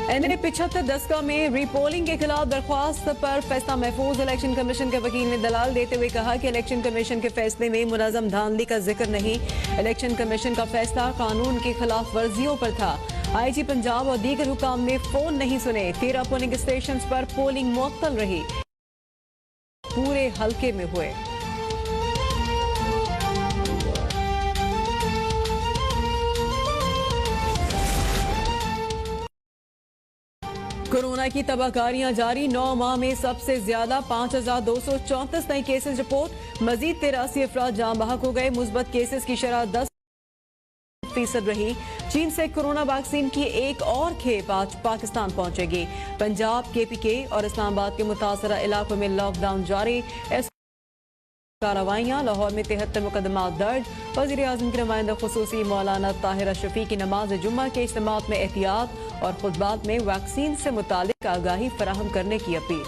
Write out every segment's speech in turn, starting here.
NA 75 दस्का में repolling के खिलाफ दरख्वास्त पर फैसला महफूज। इलेक्शन कमीशन के वकील ने दलाल देते हुए कहा कि इलेक्शन कमीशन के फैसले में मुनज़्ज़म धांधली का जिक्र नहीं। इलेक्शन कमीशन का फैसला कानून की खिलाफ वर्जियों पर था। आईजी पंजाब और दीगर हुकाम ने फोन नहीं सुने। 13 पोलिंग स्टेशन पर पोलिंग मुअत्तल रही। पूरे हल्के में हुए। कोरोना की तबाहकारियां जारी। 9 माह में सबसे ज्यादा 5234 नए केसेस रिपोर्ट। मजीद 83 अफराद जान बहक हो गए। मुस्बत केसेस की शरह 10% रही। चीन से कोरोना वैक्सीन की एक और खेप आज पाकिस्तान पहुंचेगी। पंजाब, KPK और इस्लामाबाद के मुतासरा इलाकों में लॉकडाउन जारी। कार्रवाइयां। लाहौर में 73 मुकदमा दर्ज। वज़ीर आज़म के नुमाइंदा खुसूसी मौलाना ताहिर अशरफी की नमाज जुम्मा के इज्तिमात में एहतियात और खुतबात में वैक्सीन से मुतालिक आगाही फराहम करने की अपील।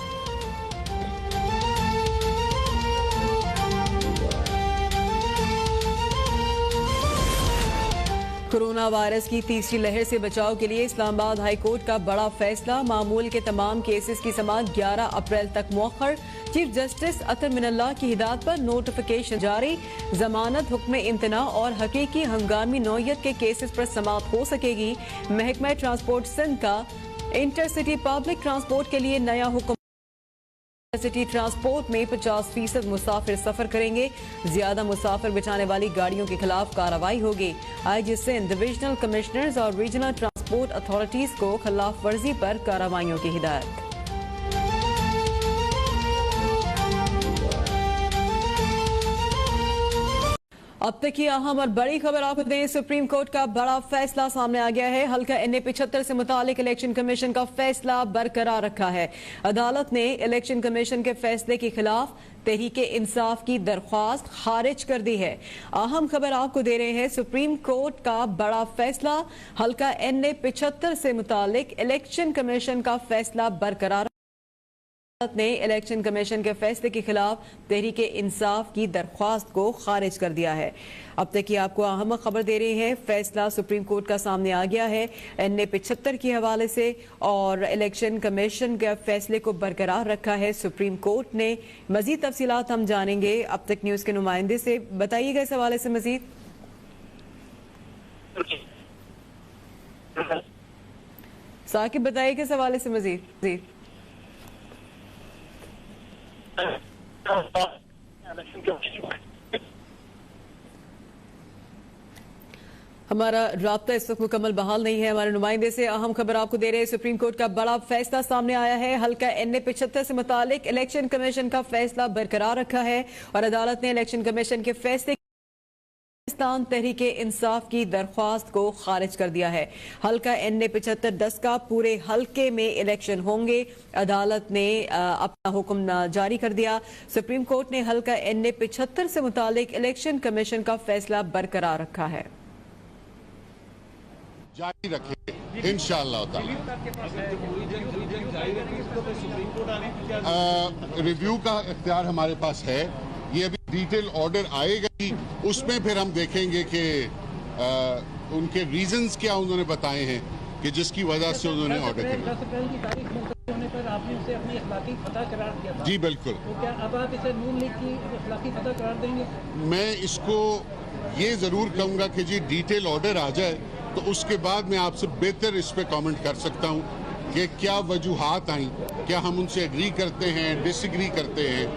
कोरोना वायरस की तीसरी लहर से बचाव के लिए इस्लामाबाद हाई कोर्ट का बड़ा फैसला। मामूल के तमाम केसेस की समाअत 11 अप्रैल तक मुअख्खर। चीफ जस्टिस अतर मिनल्लाह की हिदायत पर नोटिफिकेशन जारी। जमानत, हुक्म इम्तना और हकीकी हंगामी नौयत के केसेस पर समाअत हो सकेगी। महकमा ट्रांसपोर्ट सिंध का इंटरसिटी पब्लिक ट्रांसपोर्ट के लिए नया हुक्म। सिटी ट्रांसपोर्ट में 50% मुसाफिर सफर करेंगे। ज्यादा मुसाफिर बिठाने वाली गाड़ियों के खिलाफ कार्रवाई होगी। आईजी सिंध डिविजनल कमिश्नर्स और रीजनल ट्रांसपोर्ट अथॉरिटीज को खिलाफ वर्जी पर कार्रवाइयों की हिदायत। अब तक की अहम और बड़ी खबर आपको दें। सुप्रीम कोर्ट का बड़ा फैसला सामने आ गया है। हल्का एनए 75 से मुतालिक इलेक्शन कमीशन का फैसला बरकरार रखा है। अदालत ने इलेक्शन कमीशन के फैसले के खिलाफ तहरीके इंसाफ की दरख्वास्त खारिज कर दी है। अहम खबर आपको दे रहे हैं। सुप्रीम कोर्ट का बड़ा फैसला। हल्का एनए 75 से मुतालिक इलेक्शन कमीशन का फैसला बरकरार ने इलेक्शन कमीशन के फैसले के खिलाफ तहरीके इंसाफ की दरख्वास्त को खारिज कर दिया है। अब तक की आपको अहम खबर दे रहे हैं। फैसला सुप्रीम कोर्ट का सामने आ गया है एनए 75 के हवाले से और इलेक्शन कमीशन के फैसले को बरकरार रखा है सुप्रीम कोर्ट ने। मजीद तफसीलात हम जानेंगे अब तक न्यूज के नुमाइंदे से। बताइएगा इस हवाले से मजीद। साकिब बताइएगा इस हवाले से मजीद। हमारा राब्ता इस वक्त मुकम्मल बहाल नहीं है हमारे नुमाइंदे से। अहम खबर आपको दे रहे हैं। सुप्रीम कोर्ट का बड़ा फैसला सामने आया है। हल्का एनए 75 से मुतालिक इलेक्शन कमीशन का फैसला बरकरार रखा है और अदालत ने इलेक्शन कमीशन के फैसले तहरीके इंसाफ की दरख्वास्त को खारिज कर दिया है। हल्का एनए 75 दस्का पूरे हल्के में इलेक्शन होंगे। अदालत ने अपना हुक्म जारी कर दिया। सुप्रीम कोर्ट ने हल्का एनए 75 से मुतालिक इलेक्शन कमीशन का फैसला बरकरार रखा है। जारी रखे इंशाअल्लाह ताला। रिव्यू का इख्तियार हमारे पास है। ये अभी डिटेल ऑर्डर आएगा ही, उसमें फिर हम देखेंगे कि उनके रीजंस क्या उन्होंने बताए हैं कि जिसकी वजह से उन्होंने ऑर्डर किया। जी बिल्कुल। तो क्या अब आप इसे नून लीग की इखलाकी फतह करार देंगे? मैं इसको ये जरूर कहूँगा कि जी डिटेल ऑर्डर आ जाए तो उसके बाद मैं आपसे बेहतर इस पे कमेंट कर सकता हूँ कि क्या वजूहात आई, क्या हम उनसे एग्री करते हैं, डिसएग्री करते हैं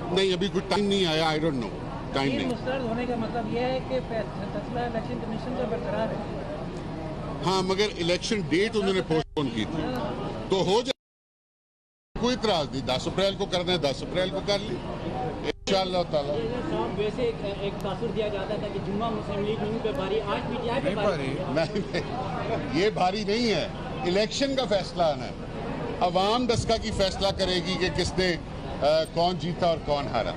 नहीं अभी कोई टाइम नहीं आया। आई डोंट नो, टाइम नहीं। मुस्तरद होने का मतलब यह है कि फैसला इलेक्शन कमीशन का बरकरार है। हाँ, मगर इलेक्शन डेट उन्होंने पोस्टपोन की थी तो हो जाए, कोई इतराज नहीं। 10 अप्रैल को करना है 10 अप्रैल को कर ली इंशाअल्लाह ताला। वैसे एक तासुर दिया जाता था कि जुम्मा मुस्लिम लीग न्यू पे भारी, आज पीटीआई पे भारी। नहीं, ये भारी नहीं है। इलेक्शन का फैसला आना है। अवाम दस्का की फैसला करेगी कि किसने कौन जीता और कौन हारा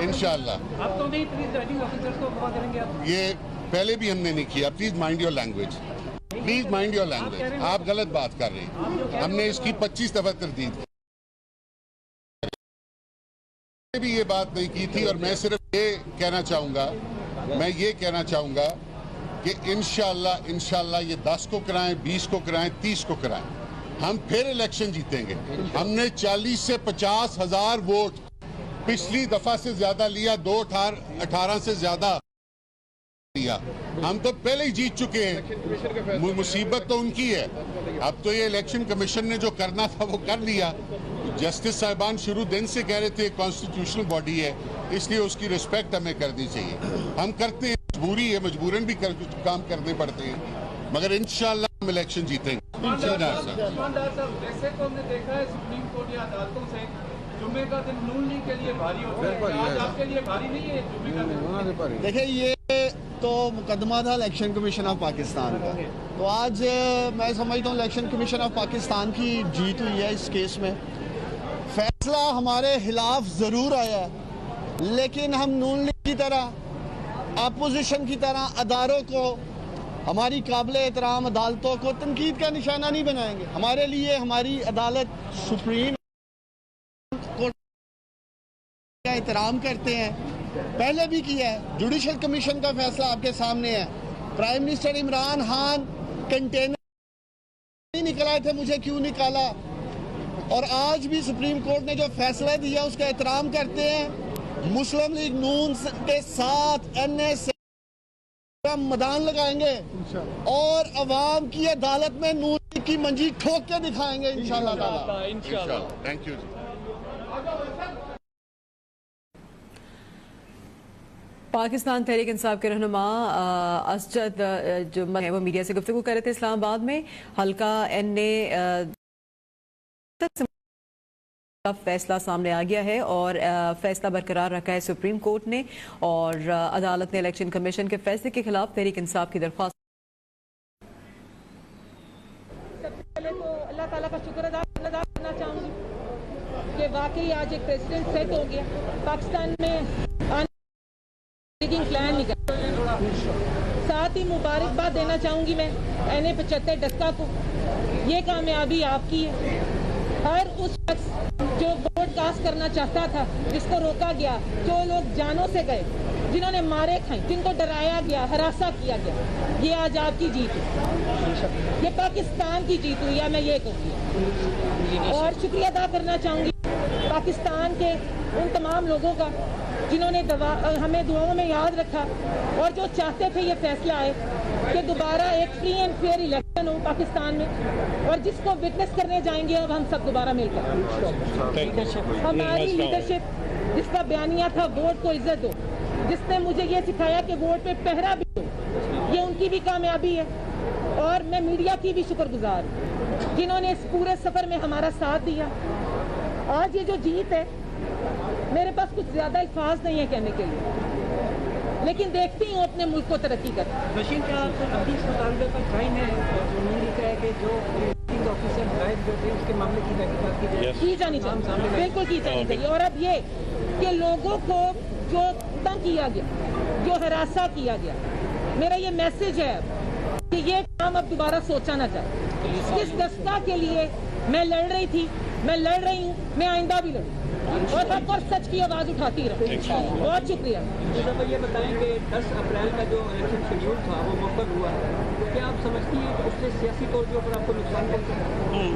इंशाअल्लाह। आप तो नहीं प्रिजाइडिंग ऑफिसर्स को अगवा करेंगे आप? ये पहले भी हमने नहीं किया। Please mind your language, please mind your language. आप गलत बात कर रहे हैं। हमने इसकी 25 दफा तरदीद भी ये बात नहीं की थी। और मैं सिर्फ ये कहना चाहूँगा कि इंशाल्लाह ये 10 को कराएं, 20 को कराएं, 30 को कराएं, हम फिर इलेक्शन जीतेंगे। हमने 40 से 50 हजार वोट पिछली दफा से ज्यादा लिया, 2018 से ज्यादा लिया। हम तो पहले ही जीत चुके हैं। मुसीबत तो उनकी है। अब तो ये इलेक्शन कमीशन ने जो करना था वो कर लिया। जस्टिस साहिबान शुरू दिन से कह रहे थे कॉन्स्टिट्यूशनल बॉडी है, इसलिए उसकी रिस्पेक्ट हमें करनी चाहिए। हम करते हैं, मजबूरी है, मजबूरन भी काम करने पड़ते हैं, मगर इंशाल्लाह हम इलेक्शन जीतेंगे। जैसे को हमने देखा है सुप्रीम कोर्ट या अदालतों से जुम्मे का दिन नून लीग के लिए भारी होता है, आज आपके लिए भारी नहीं है जुम्मे का दिन? देखिए, ये तो मुकदमा था इलेक्शन कमीशन ऑफ पाकिस्तान का, तो आज मैं समझता हूँ इलेक्शन कमीशन ऑफ पाकिस्तान की जीत हुई है इस केस में। फैसला हमारे खिलाफ ज़रूर आया है, लेकिन हम नून लीग की तरह, अपोजिशन की तरह अदारों को, हमारी काबिल एहतराम अदालतों को तनकीद का निशाना नहीं बनाएंगे। हमारे लिए हमारी अदालत सुप्रीम कोर्ट का एहतराम करते हैं, पहले भी किया है। जुडिशल कमीशन का फैसला आपके सामने है। Prime minister Imran Khan container नहीं निकलाए थे, मुझे क्यों निकाला, और आज भी सुप्रीम कोर्ट ने जो फैसला दिया उसका एहतराम करते हैं। मुस्लिम लीग नून के साथ एनएस मैदान लगाएंगे और अवाम की अदालत में नून लीग की मंजी ठोक के दिखाएंगे इंशाल्लाह। Thank you. पाकिस्तान तहरीक इंसाफ के रहनुमा असजद जो है वो मीडिया से गुफ्तगू कर रहे थे इस्लामाबाद में। हल्का एन ने का फैसला सामने आ गया है और फैसला बरकरार रखा है सुप्रीम कोर्ट ने, और अदालत ने इलेक्शन कमीशन के फैसले के खिलाफ तहरीक इंसाफ की दरख्वास्त। सबसे पहले तो अल्लाह ताला का शुक्र अदा करना चाहूँगी कि वाकई आज एक प्रेसिडेंट सेट हो गया पाकिस्तान में, प्लान निकल। साथ ही मुबारकबाद देना चाहूँगी मैं NA-75 डस्का को, ये कामयाबी आपकी है। हर उस शख्स जो वोट कास्ट करना चाहता था, जिसको रोका गया, जो लोग जानों से गए, जिन्होंने मारे खाए, जिनको डराया गया, हरासा किया गया, ये आज आपकी जीत है, ये पाकिस्तान की जीत हुई है, मैं ये कहूँगी। और शुक्रिया अदा करना चाहूँगी पाकिस्तान के उन तमाम लोगों का जिन्होंने हमें दुआओं में याद रखा और जो चाहते थे ये फैसला आए कि दोबारा एक फ्री एंड फेयर इलेक्शन हो पाकिस्तान में, और जिसको विटनेस करने जाएंगे अब हम सब दोबारा मिलकर। हमारी लीडरशिप जिसका बयानिया था वोट को इज्जत दो, जिसने मुझे ये सिखाया कि वोट पे पहरा भी दो, ये उनकी भी कामयाबी है। और मैं मीडिया की भी शुक्रगुजार हूँ जिन्होंने इस पूरे सफर में हमारा साथ दिया। आज ये जो जीत है, मेरे पास कुछ ज्यादा अल्फाज नहीं है कहने के लिए, लेकिन देखती हूँ अपने मुल्क को तरक्की कर। बशीर का अभी इस मुतालबे पर क्राइम है, कि जो ऑफिसर गायब जो थे उसके मामले की तहकीकात की जानी चाहिए, बिल्कुल की जानी चाहिए। और अब ये कि लोगों को जो तंग किया गया, जो हरासा किया गया, मेरा ये मैसेज है कि ये काम अब दोबारा सोचा ना चाहे। इस दस्ता के लिए मैं लड़ रही थी, मैं लड़ रही हूँ, मैं आइंदा भी लड़ूँ और हक और सच की आवाज उठाती रहे। बहुत शुक्रिया। ये बताएं कि 10 अप्रैल का जो इलेक्शन शेड्यूल था वो मुकम्मल हुआ, तो क्या आप समझती हैं कि उससे सियासी तौर के ऊपर आपको नुकसान पहुंचेगा?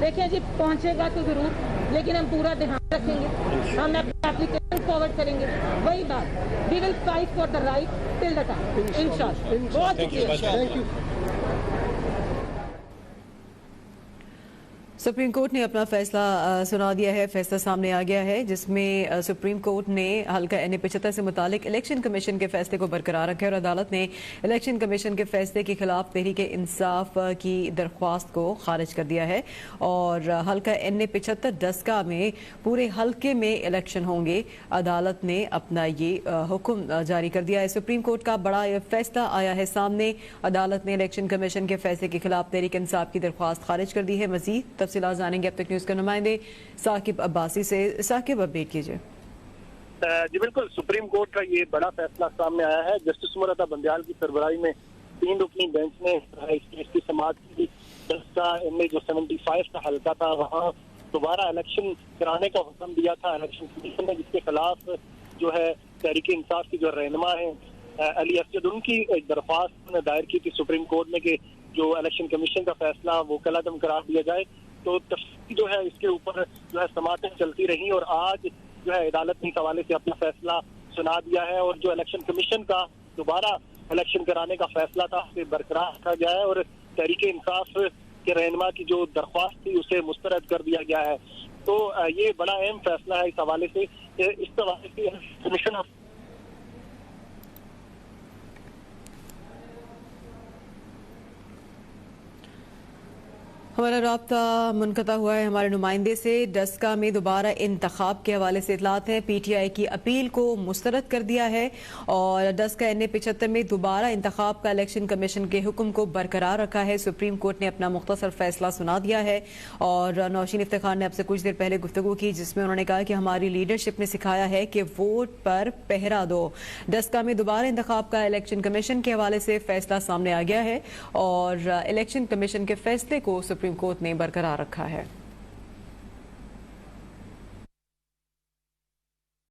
देखिए जी, पहुंचेगा तो जरूर, लेकिन हम पूरा ध्यान रखेंगे, हम अपने एप्लीकेशन फॉरवर्ड करेंगे। वही बात, we will fight for the right till the time, इंशाल्लाह। बहुत शुक्रिया, थैंक यू। सुप्रीम कोर्ट ने अपना फैसला सुना दिया है। फैसला सामने आ गया है जिसमें सुप्रीम कोर्ट ने हल्का NA-75 से मुतालिक इलेक्शन कमीशन के फैसले को बरकरार रखा है और अदालत ने इलेक्शन कमीशन के फैसले के खिलाफ तहरीक इंसाफ की दरख्वास्त को खारिज कर दिया है। और हल्का NA-75 डस्का में पूरे हल्के में इलेक्शन होंगे। अदालत ने अपना ये हुक्म जारी कर दिया है। सुप्रीम कोर्ट का बड़ा फैसला आया है सामने। अदालत ने इलेक्शन कमीशन के फैसले के खिलाफ तहरीक इंसाफ की दरख्वास्त खारिज कर दी है। मजीद तफसीलात जानेंगे अब तक न्यूज के नुमाइंदे साकिब अब्बासी से। साकिब, अपडेट कीजिए। जी बिल्कुल, सुप्रीम कोर्ट का ये बड़ा फैसला सामने आया है। जस्टिस उमर अता बंदयाल की सरबराही में 3 रुकनी बेंच ने इस केस की समाअत की। दस्ता में जो 75 का हल्का था वहाँ दोबारा इलेक्शन कराने का हुक्म दिया था इलेक्शन कमीशन ने, जिसके खिलाफ जो है तहरीक इंसाफ की जो रहनुमा है अली असद, उनकी एक दरख्वास्त दायर की थी सुप्रीम कोर्ट में कि जो इलेक्शन कमीशन का फैसला वो कलअदम करार दिया जाए। तो तफसील जो है इसके ऊपर जो है समातें चलती रही और आज जो है अदालत ने इस हवाले से अपना फैसला सुना दिया है और जो इलेक्शन कमीशन का दोबारा इलेक्शन कराने का फैसला था उसे बरकरार रखा गया है और तहरीक इंसाफ के रहनुमा की जो दरख्वास्त थी उसे मुस्तरद कर दिया गया है। तो ये बड़ा अहम फैसला है इस हवाले से। इस हवाले से कमीशन ऑफ हमारा राब्ता मुनक़ता हुआ है हमारे नुमाइंदे से। डस्का में दोबारा इंतखाब के हवाले से इतलात है, PTI की अपील को मुस्तरद कर दिया है और डस्का NA-75 में दोबारा इंतखाब का इलेक्शन कमीशन के हुक्म को बरकरार रखा है। सुप्रीम कोर्ट ने अपना मुख्तसर फैसला सुना दिया है और नौशीन इफ्तिखार ने आपसे कुछ देर पहले गुफ्तगू की जिसमें उन्होंने कहा कि हमारी लीडरशिप ने सिखाया है कि वोट पर पहरा दो। डस्का में दोबारा इंतखाब का इलेक्शन कमीशन के हवाले से फैसला सामने आ गया है और इलेक्शन कमीशन के फैसले को सुप्रीम कोर्ट ने बरकरार रखा है।